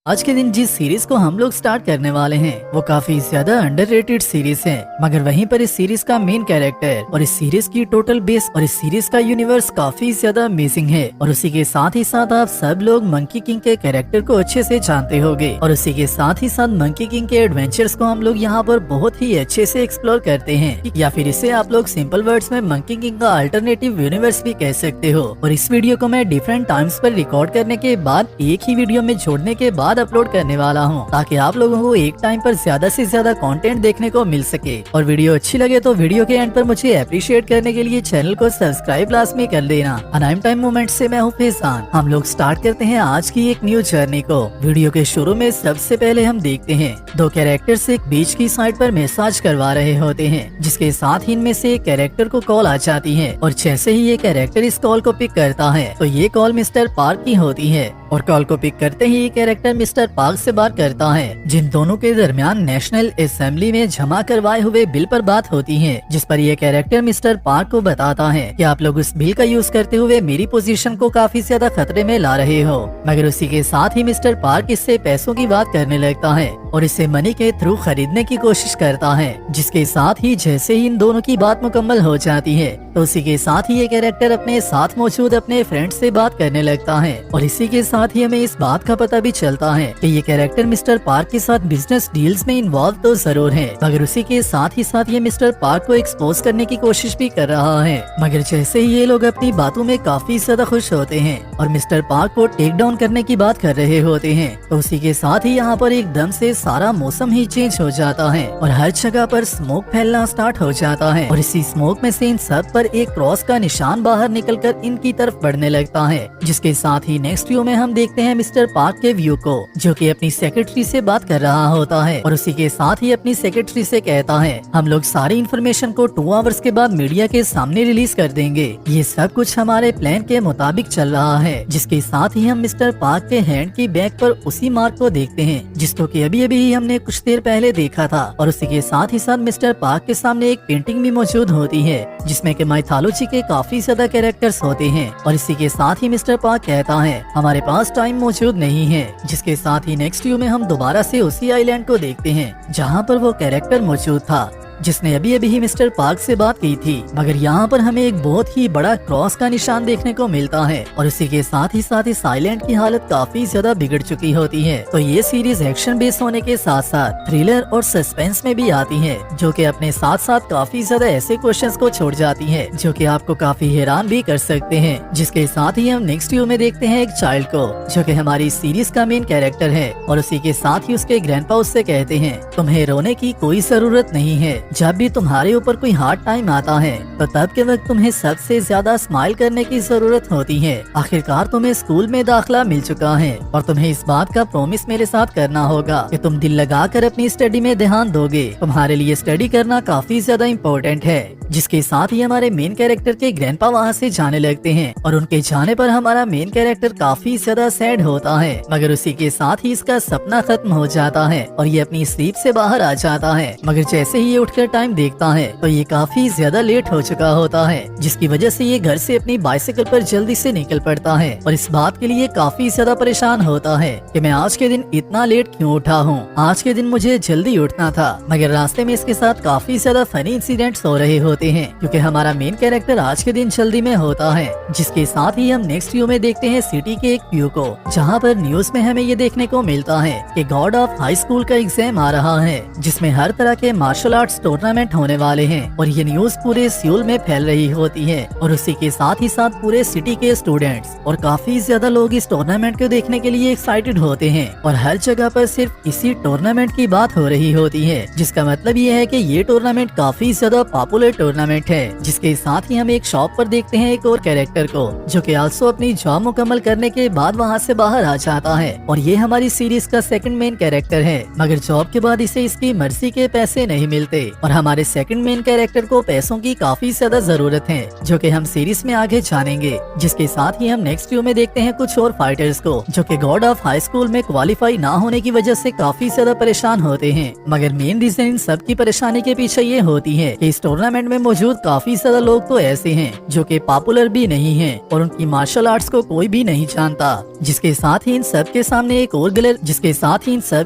आज के दिन जिस सीरीज को हम लोग स्टार्ट करने वाले हैं वो काफी ज्यादा अंडररेटेड सीरीज है, मगर वहीं पर इस सीरीज का मेन कैरेक्टर और इस सीरीज की टोटल बेस और इस सीरीज का यूनिवर्स काफी ज्यादा अमेजिंग है। और उसी के साथ ही साथ आप सब लोग मंकी किंग के कैरेक्टर को अच्छे से जानते होंगे और उसी के साथ ही साथ मंकी किंग के एडवेंचर्स को हम लोग यहाँ पर बहुत ही अच्छे से एक्सप्लोर करते हैं, या फिर इसे आप लोग सिंपल वर्ड्स में मंकी किंग का अल्टरनेटिव यूनिवर्स भी कह सकते हो। और इस वीडियो को मैं डिफरेंट टाइम्स पर रिकॉर्ड करने के बाद एक ही वीडियो में जोड़ने के बाद अपलोड करने वाला हूं, ताकि आप लोगों को एक टाइम पर ज्यादा से ज्यादा कंटेंट देखने को मिल सके। और वीडियो अच्छी लगे तो वीडियो के एंड पर मुझे अप्रिशिएट करने के लिए चैनल को सब्सक्राइब लाजमी कर देना। अनाइम टाइम मोमेंट से मैं हूं फैजान। हम लोग स्टार्ट करते हैं आज की एक न्यू जर्नी को। वीडियो के शुरू में सबसे पहले हम देखते हैं दो कैरेक्टर्स एक बीच की साइड पर मैसाज करवा रहे होते हैं, जिसके साथ ही इनमें से एक कैरेक्टर को कॉल आ जाती है। और जैसे ही ये कैरेक्टर इस कॉल को पिक करता है तो ये कॉल मिस्टर पार्क की होती है। और कॉल को पिक करते ही ये कैरेक्टर मिस्टर पार्क से बात करता है, जिन दोनों के दरमियान नेशनल असेंबली में जमा करवाए हुए बिल पर बात होती है, जिस पर ये कैरेक्टर मिस्टर पार्क को बताता है कि आप लोग उस बिल का यूज करते हुए मेरी पोजीशन को काफी ज्यादा खतरे में ला रहे हो। मगर उसी के साथ ही मिस्टर पार्क इससे पैसों की बात करने लगता है और इसे मनी के थ्रू खरीदने की कोशिश करता है। जिसके साथ ही जैसे ही इन दोनों की बात मुकम्मल हो जाती है तो उसी के साथ ही ये कैरेक्टर अपने साथ मौजूद अपने फ्रेंड से बात करने लगता है। और इसी के साथ ही हमें इस बात का पता भी चलता है कि ये कैरेक्टर मिस्टर पार्क के साथ बिजनेस डील्स में इन्वॉल्व तो जरूर है, मगर उसी के साथ ही साथ ये मिस्टर पार्क को एक्सपोज करने की कोशिश भी कर रहा है। मगर जैसे ही ये लोग अपनी बातों में काफी ज्यादा खुश होते हैं और मिस्टर पार्क को टेक डाउन करने की बात कर रहे होते हैं तो उसी के साथ ही यहाँ पर एकदम से सारा मौसम ही चेंज हो जाता है और हर जगह पर स्मोक फैलना स्टार्ट हो जाता है। और इसी स्मोक में से इन सब पर एक क्रॉस का निशान बाहर निकलकर इनकी तरफ बढ़ने लगता है। जिसके साथ ही नेक्स्ट व्यू में हम देखते हैं मिस्टर पार्क के व्यू को, जो कि अपनी सेक्रेटरी से बात कर रहा होता है। और उसी के साथ ही अपनी सेक्रेटरी से कहता है हम लोग सारी इन्फॉर्मेशन को 2 आवर्स के बाद मीडिया के सामने रिलीज कर देंगे। ये सब कुछ हमारे प्लान के मुताबिक चल रहा है। जिसके साथ ही हम मिस्टर पार्क के हैंड की बैक पर उसी मार्क को देखते हैं जिसको कि अभी अभी हमने कुछ देर पहले देखा था। और उसी के साथ ही साथ मिस्टर पार्क के सामने एक पेंटिंग भी मौजूद होती है जिसमें कि माइथोलॉजी के काफी ज्यादा कैरेक्टर्स होते हैं। और इसी के साथ ही मिस्टर पार्क कहता है हमारे पास टाइम मौजूद नहीं है। जिसके साथ ही नेक्स्ट व्यू में हम दोबारा से उसी आइलैंड को देखते हैं जहाँ पर वो कैरेक्टर मौजूद था जिसने अभी अभी ही मिस्टर पार्क से बात की थी। मगर यहाँ पर हमें एक बहुत ही बड़ा क्रॉस का निशान देखने को मिलता है और इसी के साथ इस आइलैंड की हालत काफी ज्यादा बिगड़ चुकी होती है। तो ये सीरीज एक्शन बेस्ड होने के साथ साथ थ्रिलर और सस्पेंस में भी आती है, जो कि अपने साथ साथ काफी ज्यादा ऐसे क्वेश्चंस को छोड़ जाती है जो कि आपको काफी हैरान भी कर सकते हैं। जिसके साथ ही हम नेक्स्ट व्यू में देखते हैं एक चाइल्ड को, जो कि हमारी सीरीज का मेन कैरेक्टर है। और उसी के साथ ही उसके ग्रैंडपा उससे कहते हैं तुम्हें रोने की कोई जरूरत नहीं है। जब भी तुम्हारे ऊपर कोई हार्ड टाइम आता है तो तब के वक्त तुम्हें सबसे ज्यादा स्माइल करने की जरूरत होती है। आखिरकार तुम्हें स्कूल में दाखिला मिल चुका है और तुम्हें इस बात का प्रॉमिस मेरे साथ करना होगा कि तुम दिल लगाकर अपनी स्टडी में ध्यान दोगे। तुम्हारे लिए स्टडी करना काफी ज्यादा इम्पोर्टेंट है। जिसके साथ ही हमारे मेन कैरेक्टर के ग्रैंडपा वहाँ से जाने लगते हैं और उनके जाने पर हमारा मेन कैरेक्टर काफी ज्यादा सैड होता है। मगर उसी के साथ ही इसका सपना खत्म हो जाता है और ये अपनी स्लीप से बाहर आ जाता है। मगर जैसे ही ये उठकर टाइम देखता है तो ये काफी ज्यादा लेट हो चुका होता है, जिसकी वजह से ये घर से अपनी बाइसिकल पर जल्दी से निकल पड़ता है। और इस बात के लिए काफी ज्यादा परेशान होता है कि मैं आज के दिन इतना लेट क्यों उठा हूँ। आज के दिन मुझे जल्दी उठना था। मगर रास्ते में इसके साथ काफी ज्यादा फनी इंसिडेंट्स हो रहे होते हैं, क्योंकि हमारा मेन कैरेक्टर आज के दिन जल्दी में होता है। जिसके साथ ही हम नेक्स्ट व्यू में देखते हैं सिटी के एक व्यू को, जहाँ पर न्यूज में हमें ये देखने को मिलता है कि गॉड ऑफ हाई स्कूल का एग्जाम आ रहा है, जिसमें हर तरह के मार्शल आर्ट्स टूर्नामेंट होने वाले हैं। और ये न्यूज पूरे सियोल में फैल रही होती है और उसी के साथ ही साथ पूरे सिटी के स्टूडेंट्स और काफी ज्यादा लोग इस टूर्नामेंट को देखने के लिए एक्साइटेड होते हैं। और हर जगह पर सिर्फ इसी टूर्नामेंट की बात हो रही होती है, जिसका मतलब ये है कि ये टूर्नामेंट काफी ज्यादा पॉपुलर टूर्नामेंट है। जिसके साथ ही हम एक शॉप पर देखते हैं एक और कैरेक्टर को, जो कि आल्सो अपनी जॉब मुकम्मल करने के बाद वहाँ से बाहर आ जाता है। और ये हमारी सीरीज का सेकंड मेन कैरेक्टर है। मगर जॉब के बाद इसे इसकी मर्जी के पैसे नहीं मिलते और हमारे सेकंड मेन कैरेक्टर को पैसों की काफी ज्यादा जरूरत है, जो कि हम सीरीज में आगे जानेंगे। जिसके साथ ही हम नेक्स्ट व्यू में देखते हैं कुछ और फाइटर्स को, जो कि गॉड ऑफ हाई स्कूल में क्वालिफाई ना होने की वजह से काफी ज्यादा परेशान होते हैं। मगर मेन रीजन इन सब की परेशानी के पीछे ये होती है कि इस टूर्नामेंट में मौजूद काफी ज्यादा लोग तो ऐसे हैं जो कि पॉपुलर भी नहीं हैं और उनकी मार्शल आर्ट्स को कोई भी नहीं जानता। जिसके साथ ही इन सब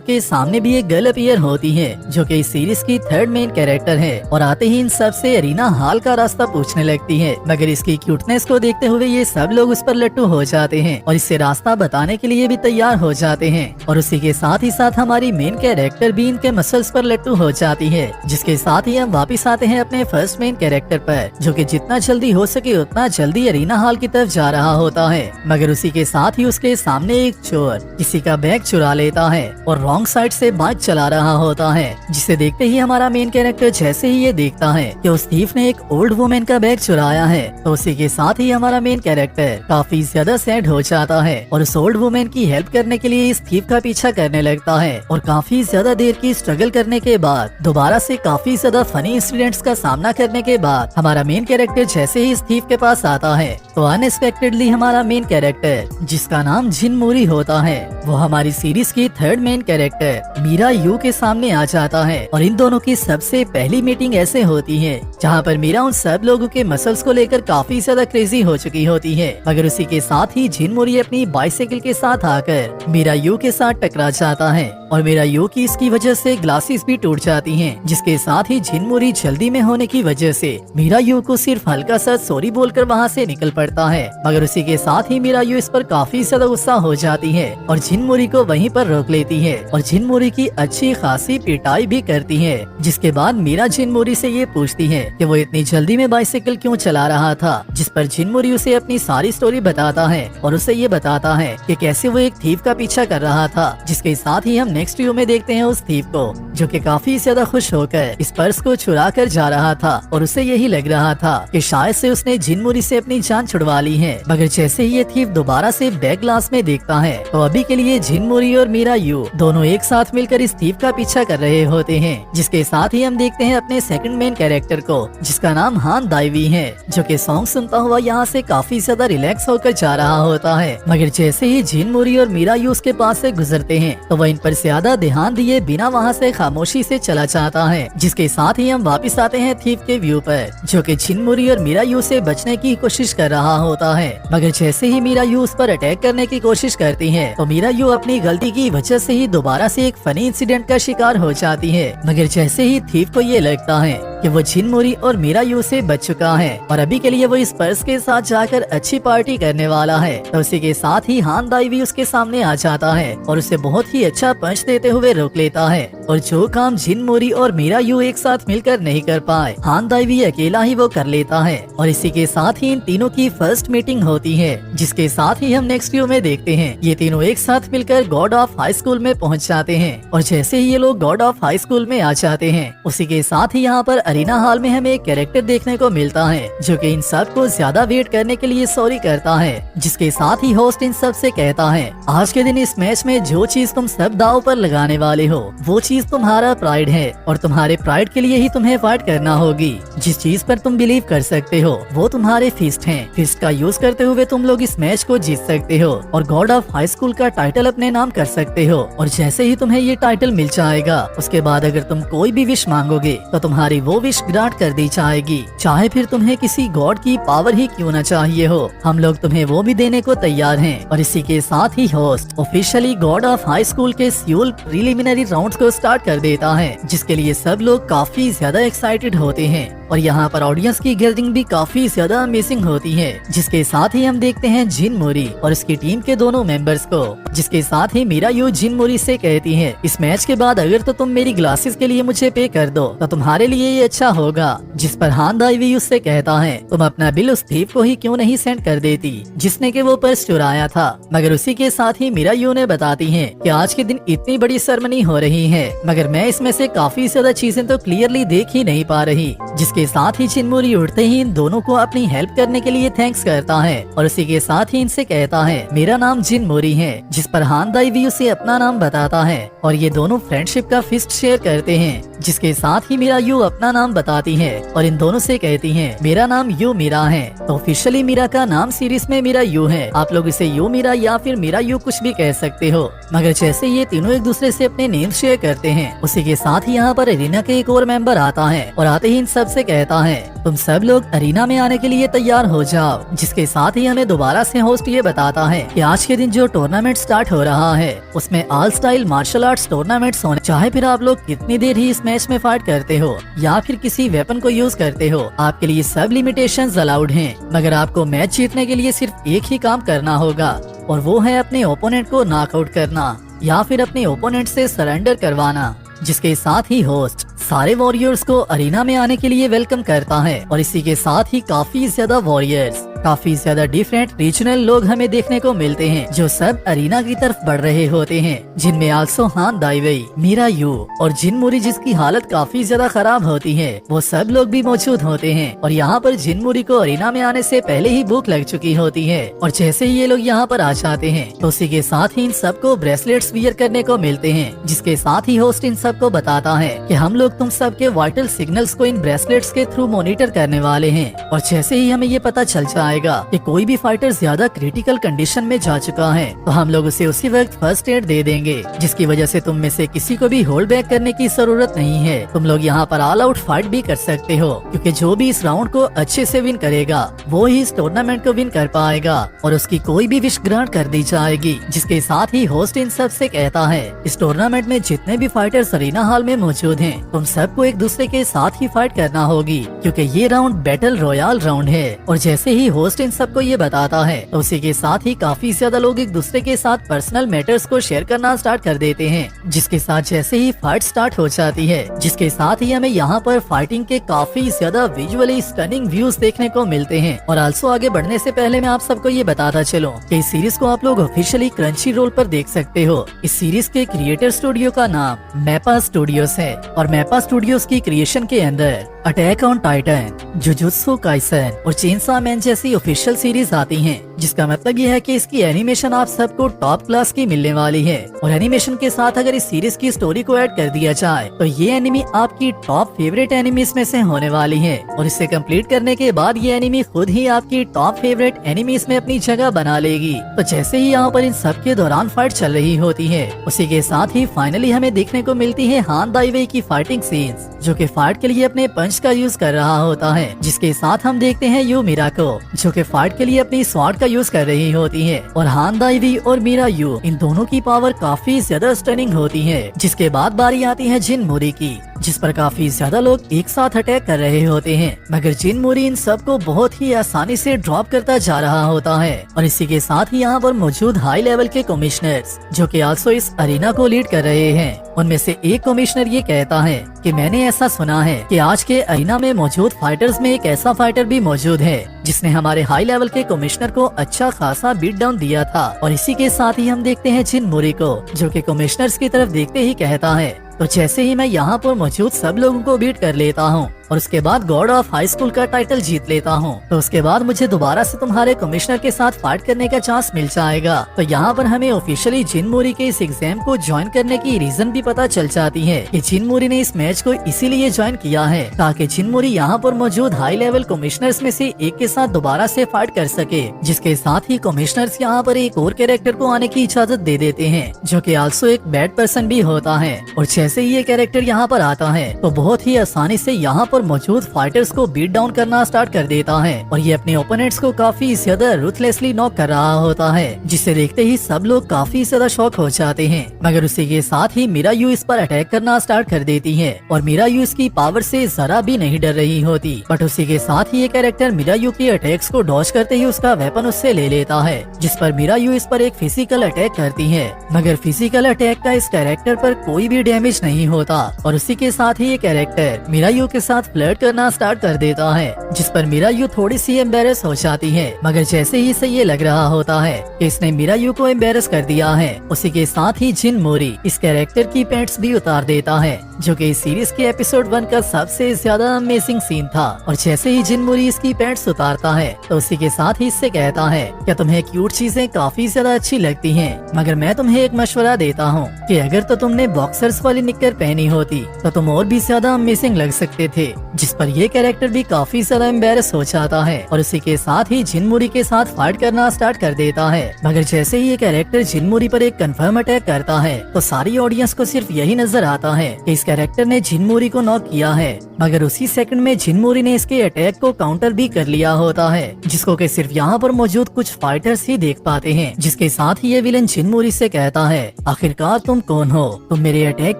के सामने भी एक गर्ल अपीयर होती है जो कि इस सीरीज की थर्ड मेन कैरेक्टर है और आते ही इन सब से अरीना हाल का रास्ता पूछने लगती है। मगर इसकी क्यूटनेस को देखते हुए ये सब लोग उस पर लट्टू हो जाते हैं और इससे रास्ता बताने के लिए भी तैयार हो जाते हैं। और उसी के साथ ही साथ हमारी मेन कैरेक्टर भी इनके मसल्स पर लट्टू हो जाती है। जिसके साथ ही हम वापिस आते हैं अपने फर्स्ट मेन कैरेक्टर पर, जो कि जितना जल्दी हो सके उतना जल्दी अरीना हाल की तरफ जा रहा होता है। मगर उसी के साथ ही उसके सामने एक चोर किसी का बैग चुरा लेता है और रॉन्ग साइड से बाइक चला रहा होता है। जिसे देखते ही हमारा मेन कैरेक्टर जैसे ही ये देखता है कि उस थीफ ने एक ओल्ड वुमेन का बैग चुराया है, तो उसी के साथ ही हमारा मेन कैरेक्टर काफी ज्यादा सैड हो जाता है और उस ओल्ड वुमेन की हेल्प करने के लिए इस थीफ का पीछा करने लगता है। और काफी ज्यादा देर की स्ट्रगल करने के बाद दोबारा से काफी ज्यादा फनी इंसिडेंट्स का सामना करने के बाद हमारा मेन कैरेक्टर जैसे ही इस थीफ के पास आता है तो अनएक्सपेक्टेडली हमारा मेन कैरेक्टर, जिसका नाम जिन मोरी होता है, वो हमारी सीरीज की थर्ड मेन कैरेक्टर मीरा यू के सामने आ जाता है। और इन दोनों की सबसे पहली मीटिंग ऐसे होती है जहाँ पर मीरा उन सब लोगों के मसल्स को लेकर काफी ज्यादा क्रेजी हो चुकी होती है। मगर उसी के साथ ही जिन मोरी अपनी बाइसाइकिल के साथ आकर मीरा यू के साथ टकरा जाता है और मीरा यू की इसकी वजह से ग्लासेस भी टूट जाती हैं। जिसके साथ ही जिन मोरी जल्दी में होने की वजह से मीरा यू को सिर्फ हल्का सा सॉरी बोलकर वहाँ से निकल पड़ता है। मगर उसी के साथ ही मीरा यू इस पर काफी ज्यादा गुस्सा हो जाती है और जिन मोरी को वहीं पर रोक लेती है और जिन मोरी की अच्छी खासी पिटाई भी करती है। जिसके बाद मीरा जिन मोरी से ये पूछती है कि वो इतनी जल्दी में बाइसाइकिल क्यों चला रहा था, जिस पर जिन मोरी उसे अपनी सारी स्टोरी बताता है और उसे ये बताता है कि कैसे वो एक थीफ का पीछा कर रहा था। जिसके साथ ही हम नेक्स्ट व्यू में देखते हैं उस थीफ को जो कि काफी ज्यादा खुश होकर इस पर्स को चुरा कर जा रहा था और उसे यही लग रहा था कि शायद से उसने जिन मोरी से अपनी जान छुड़वा ली है। मगर जैसे ही ये थीफ दोबारा से बैक ग्लास में देखता है तो अभी के लिए जिन मोरी और मीरा यू दोनों एक साथ मिलकर इस थीफ का पीछा कर रहे होते हैं। जिसके साथ ही हम देखते हैं अपने सेकंड मेन कैरेक्टर को, जिसका नाम हान दाइवी है, जो कि सॉन्ग सुनता हुआ यहाँ से काफी ज्यादा रिलैक्स होकर जा रहा होता है। मगर जैसे ही जिन मोरी और मीरा यू उसके पास से गुजरते हैं तो वह इन पर ज्यादा ध्यान दिए बिना वहाँ से खामोशी से चला जाता है। जिसके साथ ही हम वापिस आते हैं थीफ के व्यू पर, जो कि जिन मोरी और मीरा यू से बचने की कोशिश कर रहा होता है। मगर जैसे ही मीरा यू उस पर अटैक करने की कोशिश करती है तो मीरा यू अपनी गलती की वजह से ही दोबारा से एक फनी इंसिडेंट का शिकार हो जाती है। मगर जैसे ही थीफ को ये लगता है कि वो जिन मोरी और मीरा यू से बच चुका है और अभी के लिए वो इस पर्स के साथ जाकर अच्छी पार्टी करने वाला है, तो उसी के साथ ही हान दाइवी उसके सामने आ जाता है और उसे बहुत ही अच्छा पंच देते हुए रोक लेता है। और जो काम जिन मोरी और मीरा यू एक साथ मिलकर नहीं कर पाए, हान दाइवी अकेला ही वो कर लेता है। और इसी के साथ ही इन तीनों की फर्स्ट मीटिंग होती है, जिसके साथ ही हम नेक्स्ट व्यू में देखते हैं ये तीनों एक साथ मिलकर गॉड ऑफ हाई स्कूल में पहुँच जाते हैं। और जैसे ही ये लोग गॉड ऑफ हाई स्कूल में आ जाते हैं उसी के साथ ही यहाँ पर अरीना हॉल में हमें एक कैरेक्टर देखने को मिलता है जो कि इन सब को ज्यादा वेट करने के लिए सॉरी करता है। जिसके साथ ही होस्ट इन सब से कहता है आज के दिन इस मैच में जो चीज तुम सब दाव पर लगाने वाले हो वो चीज तुम्हारा प्राइड है और तुम्हारे प्राइड के लिए ही तुम्हें फाइट करना होगी। जिस चीज पर तुम बिलीव कर सकते हो वो तुम्हारे फिस्ट हैं। फिस्ट का यूज करते हुए तुम लोग इस मैच को जीत सकते हो और गॉड ऑफ हाई स्कूल का टाइटल अपने नाम कर सकते हो। और जैसे ही तुम्हें ये टाइटल मिल जाएगा उसके बाद अगर तुम कोई भी विश मांगोगे तो तुम्हारी वो विश ग्रांट कर दी जाएगी, चाहे फिर तुम्हें किसी गॉड की पावर ही क्यों न चाहिए हो, हम लोग तुम्हें वो भी देने को तैयार हैं। और इसी के साथ ही host officially God of High School के सियोल प्रीलिमिनरी राउंड्स को स्टार्ट कर देता है, जिसके लिए सब लोग काफी ज्यादा एक्साइटेड होते हैं और यहाँ पर ऑडियंस की गैदरिंग भी काफी ज्यादा अमेजिंग होती है। जिसके साथ ही हम देखते हैं जिन मोरी और उसकी टीम के दोनों मेंबर्स को, जिसके साथ ही मीरा यू जिन मोरी से कहती है इस मैच के बाद अगर तो तुम मेरी ग्लासेस के लिए मुझे पे कर दो तो तुम्हारे लिए ये अच्छा होगा। जिस पर हान दाइवी उससे कहता है तुम अपना बिल उस थीफ को ही क्यों नहीं सेंड कर देती जिसने के वो पर्स चुराया था। मगर उसी के साथ ही मीरा यू ने बताती है कि आज के दिन इतनी बड़ी सेरेमनी हो रही है मगर मैं इसमें से काफी ज्यादा चीजें तो क्लियरली देख ही नहीं पा रही। जिसके साथ ही जिन मोरी उठते ही इन दोनों को अपनी हेल्प करने के लिए थैंक्स करता है और उसी के साथ ही इनसे कहता है मेरा नाम जिन मोरी है। जिस पर हान दाइवी उसे अपना नाम बताता है और ये दोनों फ्रेंडशिप का फिस्ट शेयर करते हैं। जिसके साथ ही मीरा यू अपना नाम बताती है और इन दोनों से कहती है मेरा नाम यू मीरा है। तो ऑफिशियली मीरा का नाम सीरीज में मीरा यू है, आप लोग इसे यू मीरा या फिर मीरा यू कुछ भी कह सकते हो। मगर जैसे ये तीनों एक दूसरे से अपने नेम शेयर करते हैं, उसी के साथ ही यहाँ पर अरीना के एक और मेंबर आता है और आते ही इन सब से कहता है तुम सब लोग अरीना में आने के लिए तैयार हो जाओ। जिसके साथ ही हमें दोबारा से होस्ट ये बताता है कि आज के दिन जो टूर्नामेंट स्टार्ट हो रहा है उसमें all style martial arts tournaments होने, चाहे फिर आप लोग कितनी देर ही इस मैच में फाइट करते हो या फिर किसी वेपन को यूज करते हो, आपके लिए सब लिमिटेशंस अलाउड हैं। मगर आपको मैच जीतने के लिए सिर्फ एक ही काम करना होगा और वो है अपने ओपोनेंट को नॉकआउट करना या फिर अपने ओपोनेंट से सरेंडर करवाना। जिसके साथ ही होस्ट सारे वॉरियर्स को अरीना में आने के लिए वेलकम करता है और इसी के साथ ही काफी ज्यादा वॉरियर्स, काफी ज्यादा डिफरेंट रीजनल लोग हमें देखने को मिलते हैं जो सब अरीना की तरफ बढ़ रहे होते हैं, जिनमें आल्सो हान दाइवेई, मीरा यू और जिन मुरी जिसकी हालत काफी ज्यादा खराब होती है, वो सब लोग भी मौजूद होते हैं। और यहाँ पर जिन मुरी को अरीना में आने से पहले ही भूख लग चुकी होती है और जैसे ही ये लोग यहाँ पर आ जाते हैं तो उसी के साथ ही इन सबको ब्रेसलेट्स वियर करने को मिलते हैं। जिसके साथ ही होस्ट इन सबको बताता है कि हम लोग तुम सबके वाइटल सिग्नल्स को इन ब्रेसलेट्स के थ्रू मॉनिटर करने वाले हैं और जैसे ही हमें ये पता चल जाएगा कि कोई भी फाइटर ज्यादा क्रिटिकल कंडीशन में जा चुका है तो हम लोग उसे उसी वक्त फर्स्ट एड दे देंगे, जिसकी वजह से तुम में से किसी को भी होल्ड बैक करने की जरूरत नहीं है। तुम लोग यहाँ पर ऑल आउट फाइट भी कर सकते हो क्योंकि जो भी इस राउंड को अच्छे से विन करेगा वो ही इस टूर्नामेंट को विन कर पाएगा और उसकी कोई भी विश ग्रांट कर दी जाएगी। जिसके साथ ही होस्ट इन सब से कहता है इस टूर्नामेंट में जितने भी फाइटर्स अरीना हॉल में मौजूद हैं तुम सबको एक दूसरे के साथ ही फाइट करना होगी क्योंकि ये राउंड बैटल रॉयल राउंड है। और जैसे ही होस्ट इन सबको ये बताता है तो उसी के साथ ही काफी ज्यादा लोग एक दूसरे के साथ पर्सनल मैटर्स को शेयर करना स्टार्ट कर देते हैं। जिसके साथ जैसे ही फाइट स्टार्ट हो जाती है, जिसके साथ ही हमें यहाँ पर फाइटिंग के काफी ज्यादा विजुअली स्टनिंग व्यूज देखने को मिलते हैं। और आल्सो आगे बढ़ने से पहले मैं आप सबको ये बताता चलूं कि इस सीरीज को आप लोग ऑफिशियली क्रंची रोल पर देख सकते हो। इस सीरीज के क्रिएटर स्टूडियो का नाम मैपा स्टूडियोज है और मैपा स्टूडियोज की क्रिएशन के अंदर attack on Titan, jujutsu Kaisen और चेनसॉ मैन जैसी ऑफिशियल सीरीज आती हैं, जिसका मतलब ये है कि इसकी एनिमेशन आप सबको टॉप क्लास की मिलने वाली है। और एनिमेशन के साथ अगर इस सीरीज की स्टोरी को ऐड कर दिया जाए तो ये एनिमी आपकी टॉप फेवरेट एनिमीज में से होने वाली है और इसे कंप्लीट करने के बाद ये एनिमी खुद ही आपकी टॉप फेवरेट एनिमीज में अपनी जगह बना लेगी। तो जैसे ही यहाँ पर इन सब के दौरान फाइट चल रही होती है, उसी के साथ ही फाइनली हमें देखने को मिलती है हान दाइवेई की फाइटिंग सीन्स, जो कि फाइट के लिए अपने पंच का यूज कर रहा होता है। जिसके साथ हम देखते हैं यू मीरा को, जो कि फाइट के लिए अपनी स्वॉर्ड का यूज कर रही होती है। और हान दाइवेई और मीरा यू इन दोनों की पावर काफी ज्यादा स्टनिंग होती है। जिसके बाद बारी आती है जिन मोरी की, जिस पर काफी ज्यादा लोग एक साथ अटैक कर रहे होते हैं, मगर जिन मोरी इन सब को बहुत ही आसानी से ड्रॉप करता जा रहा होता है। और इसी के साथ ही यहाँ पर मौजूद हाई लेवल के कमिश्नर्स, जो कि आल्सो इस अरीना को लीड कर रहे हैं, उनमें से एक कमिश्नर ये कहता है कि मैंने ऐसा सुना है कि आज के अरीना में मौजूद फाइटर्स में एक ऐसा फाइटर भी मौजूद है जिसने हमारे हाई लेवल के कमिश्नर को अच्छा खासा बीट डाउन दिया था। और इसी के साथ ही हम देखते हैं जिन मोरी को, जो कि कमिश्नर्स की तरफ देखते ही कहता है तो जैसे ही मैं यहाँ पर मौजूद सब लोगों को बीट कर लेता हूँ और उसके बाद गॉड ऑफ हाई स्कूल का टाइटल जीत लेता हूँ, तो उसके बाद मुझे दोबारा से तुम्हारे कमिश्नर के साथ फाइट करने का चांस मिल जाएगा। तो यहाँ पर हमें ऑफिशियली जिन मोरी के इस एग्जाम को ज्वाइन करने की रीजन भी पता चल जाती है कि जिन मोरी ने इस मैच को इसीलिए ज्वाइन किया है ताकि जिन मोरी यहाँ पर मौजूद हाई लेवल कमिश्नर्स में से एक के साथ दोबारा से फाइट कर सके। जिसके साथ ही कमिश्नर्स यहाँ पर एक और कैरेक्टर को आने की इजाजत दे देते हैं, जो कि आल्सो एक बैड पर्सन भी होता है। और जैसे ही ये कैरेक्टर यहाँ पर आता है तो बहुत ही आसानी से यहाँ पर मौजूद फाइटर्स को बीट डाउन करना स्टार्ट कर देता है और ये अपने ओपोनेंट्स को काफी ज्यादा रूथलेसली नॉक कर रहा होता है, जिसे देखते ही सब लोग काफी ज्यादा शॉक हो जाते हैं। मगर उसी के साथ ही मीरा यू इस पर अटैक करना स्टार्ट कर देती है और मीरा यू इसकी पावर से जरा भी नहीं डर रही होती। बट उसी के साथ ही ये कैरेक्टर मीरा यू के अटैक्स को डॉज करते ही उसका वेपन उससे ले लेता है, जिस पर मीरा यू इस पर एक फिजिकल अटैक करती है। मगर फिजिकल अटैक का इस कैरेक्टर पर कोई भी डैमेज नहीं होता और उसी के साथ ही ये कैरेक्टर मीरा यू के साथ फ्लर्ट करना स्टार्ट कर देता है, जिस पर मीरा यू थोड़ी सी एम्बेरस हो जाती है। मगर जैसे ही इसे ये लग रहा होता है कि इसने मीरा यू को एम्बेरस कर दिया है, उसी के साथ ही जिन मोरी इस कैरेक्टर की पैंट्स भी उतार देता है, जो कि इस सीरीज के एपिसोड 1 का सबसे ज्यादा अमेजिंग सीन था। और जैसे ही जिन मोरी इसकी पैंट्स उतारता है तो उसी के साथ ही इससे कहता है क्या तुम्हें क्यूट चीजें काफी ज्यादा अच्छी लगती हैं, मगर मैं तुम्हें एक मशवरा देता हूँ कि अगर तो तुमने बॉक्सर्स वाली निक्कर पहनी होती तो तुम और भी ज्यादा अमेजिंग लग सकते थे। जिस पर ये कैरेक्टर भी काफी ज्यादा एम्बेरस हो जाता है और उसी के साथ ही जिनमुरी के साथ फाइट करना स्टार्ट कर देता है। मगर जैसे ही ये कैरेक्टर जिनमुरी पर एक कंफर्म अटैक करता है तो सारी ऑडियंस को सिर्फ यही नजर आता है कि इस कैरेक्टर ने जिनमुरी को नॉक किया है। मगर उसी सेकंड में जिनमुरी ने इसके अटैक को काउंटर भी कर लिया होता है, जिसको कि सिर्फ यहाँ पर मौजूद कुछ फाइटर्स ही देख पाते हैं। जिसके साथ ही ये विलन जिनमुरी से कहता है, आखिरकार तुम कौन हो, तुम मेरे अटैक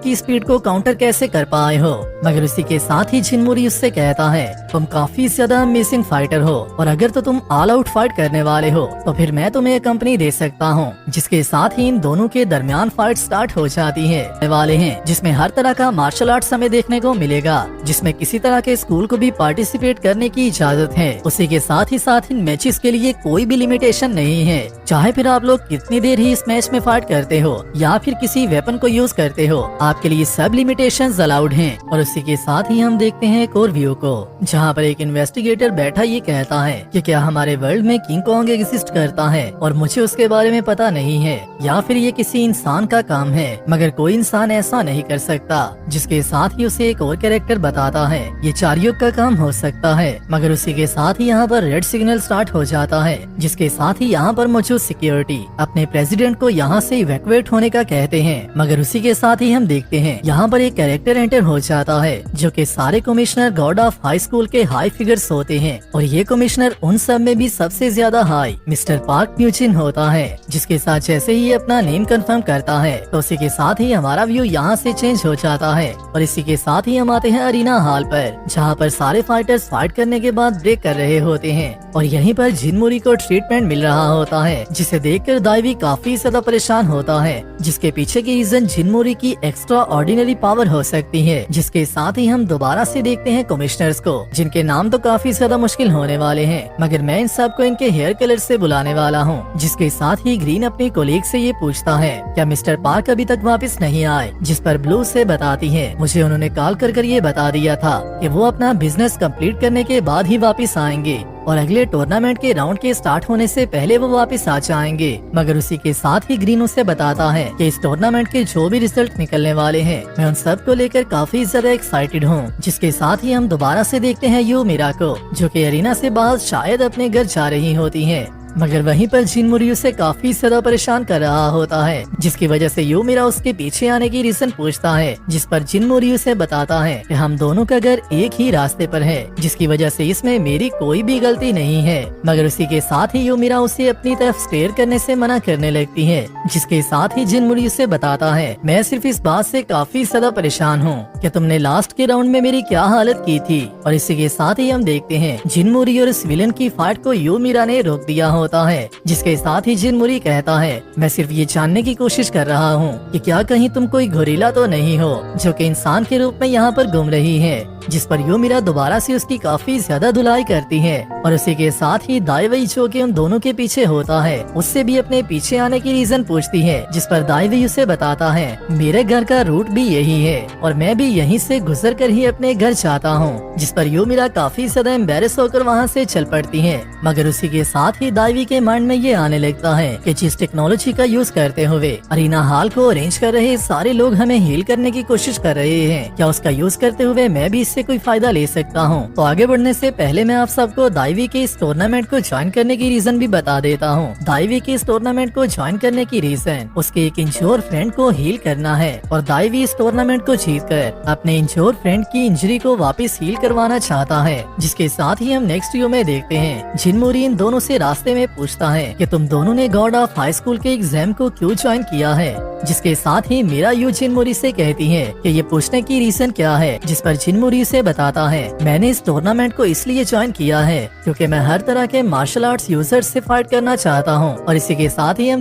की स्पीड को काउंटर कैसे कर पाए हो। मगर उसी के साथ ही जिनमुरी उससे कहता है, तुम काफी ज्यादा अमेजिंग फाइटर हो और अगर तो तुम ऑल आउट फाइट करने वाले हो तो फिर मैं तुम्हें कंपनी दे सकता हूँ। जिसके साथ ही इन दोनों के दरमियान फाइट स्टार्ट हो जाती है वाले हैं, जिसमें हर तरह का मार्शल आर्ट्स हमें देखने को मिलेगा, जिसमें किसी तरह के स्कूल को भी पार्टिसिपेट करने की इजाजत है। उसी के साथ ही इन मैचेस के लिए कोई भी लिमिटेशन नहीं है, चाहे फिर आप लोग कितनी देर ही इस मैच में फाइट करते हो या फिर किसी वेपन को यूज करते हो, आपके लिए सब लिमिटेशंस अलाउड हैं। और उसी के साथ ही हम देखते हैं एक और व्यू को, जहाँ पर एक इन्वेस्टिगेटर बैठा ये कहता है कि क्या हमारे वर्ल्ड में किंग कॉन्ग एग्जिस्ट करता है और मुझे उसके बारे में पता नहीं है, या फिर ये किसी इंसान का काम है, मगर कोई इंसान ऐसा नहीं कर सकता। जिसके साथ ही उसे एक और कैरेक्टर बताता है, ये चारयुग का काम हो सकता है। मगर उसी के साथ ही यहाँ पर रेड सिग्नल स्टार्ट हो जाता है, जिसके साथ ही यहाँ पर मौजूद सिक्योरिटी अपने प्रेसिडेंट को यहाँ से इवैक्यूएट होने का कहते हैं। मगर उसी के साथ ही हम देखते हैं यहाँ पर एक कैरेक्टर एंटर हो जाता है, जो कि सारे commissioner God of High School के हाई फिगर्स होते हैं और ये कमिश्नर उन सब में भी सबसे ज्यादा हाई मिस्टर पार्क म्यूचिन होता है। जिसके साथ जैसे ही अपना नेम कंफर्म करता है तो उसी के साथ ही हमारा व्यू यहाँ से चेंज हो जाता है और इसी के साथ ही हम आते हैं अरीना हॉल पर, जहाँ पर सारे फाइटर्स फाइट करने के बाद ब्रेक कर रहे होते हैं और यहीं पर जिनमुरी को ट्रीटमेंट मिल रहा होता है, जिसे देखकर दाइवी काफी ज्यादा परेशान होता है। जिसके पीछे की रीजन जिनमुरी की एक्स्ट्रा ऑर्डिनरी पावर हो सकती है। जिसके साथ ही हम दोबारा से देखते हैं कमिश्नर्स को, जिनके नाम तो काफी ज्यादा मुश्किल होने वाले हैं, मगर मैं इन सबको इनके हेयर कलर से बुलाने वाला हूँ। जिसके साथ ही ग्रीन अपनी कोलीग से ये पूछता है, क्या मिस्टर पार्क अभी तक वापस नहीं आए, जिस पर ब्लू से बताती है, मुझे उन्होंने कॉल कर ये बता दिया था कि वो अपना बिजनेस कंप्लीट करने के बाद ही वापस आएंगे और अगले टूर्नामेंट के राउंड के स्टार्ट होने से पहले वो वापस आ जाएंगे। मगर उसी के साथ ही ग्रीन उसे बताता है कि इस टूर्नामेंट के जो भी रिजल्ट निकलने वाले हैं, मैं उन सब को लेकर काफी ज्यादा एक्साइटेड हूँ। जिसके साथ ही हम दोबारा से देखते हैं यू मीरा को, जो कि अरीना से बाहर शायद अपने घर जा रही होती है। मगर वहीं पर जिनमुरी उसे काफी ज्यादा परेशान कर रहा होता है, जिसकी वजह से यू मीरा उसके पीछे आने की रीजन पूछता है। जिस पर जिनमुरी उसे बताता है कि हम दोनों का घर एक ही रास्ते पर है, जिसकी वजह से इसमें मेरी कोई भी गलती नहीं है। मगर उसी के साथ ही यू मीरा उसे अपनी तरफ स्टेयर करने से मना करने लगती है। जिसके साथ ही जिनमुरी उसे बताता है, मैं सिर्फ इस बात से काफी ज्यादा परेशान हूँ कि तुमने लास्ट के राउंड में मेरी क्या हालत की थी। और इसी के साथ ही हम देखते हैं जिनमुरी और इस विलन की फाइट को यू मीरा ने रोक दिया होता है। जिसके साथ ही जिनमुरी कहता है, मैं सिर्फ ये जानने की कोशिश कर रहा हूँ कि क्या कहीं तुम कोई गोरिल्ला तो नहीं हो जो कि इंसान के रूप में यहाँ पर घूम रही है। जिस पर यू मीरा दोबारा से उसकी काफी ज्यादा धुलाई करती है और उसी के साथ ही दाइवी जो कि उन दोनों के पीछे होता है, उससे भी अपने पीछे आने की रीजन पूछती है। जिस पर दाइवी उसे बताता है, मेरे घर का रूट भी यही है और मैं भी यहीं से गुजर कर ही अपने घर जाता हूँ। जिस पर यू मीरा काफी ज्यादा एम्बेरस होकर वहाँ से चल पड़ती है। मगर उसी के साथ ही दाइवी के माइंड में ये आने लगता है कि जिस टेक्नोलॉजी का यूज करते हुए अरीना हॉल को अरेंज कर रहे सारे लोग हमें हील करने की कोशिश कर रहे हैं, क्या उसका यूज करते हुए मैं भी इससे कोई फायदा ले सकता हूँ। तो आगे बढ़ने से पहले मैं आप सबको दाइवी के इस टूर्नामेंट को ज्वाइन करने की रीजन भी बता देता हूँ। दाइवी के इस टूर्नामेंट को ज्वाइन करने की रीजन उसके एक इंश्योर फ्रेंड को हील करना है और दाइवी इस टूर्नामेंट को जीतकर अपने इंश्योर फ्रेंड की इंजरी को वापस हील करवाना चाहता है। जिसके साथ ही हम नेक्स्ट वीडियो में देखते हैं जिनमुरी इन दोनों से रास्ते में पूछता है कि तुम दोनों ने गॉड ऑफ हाई स्कूल के एग्जाम को क्यों ज्वाइन किया है। जिसके साथ ही मेरा यू जिनमुरी से कहती है कि ये पूछने की रीजन क्या है। जिस पर जिनमुरी से बताता है, मैंने इस टूर्नामेंट को इसलिए ज्वाइन किया है क्योंकि मैं हर तरह के मार्शल आर्ट्स यूजर्स से फाइट करना चाहता हूँ। और इसी के साथ ही हम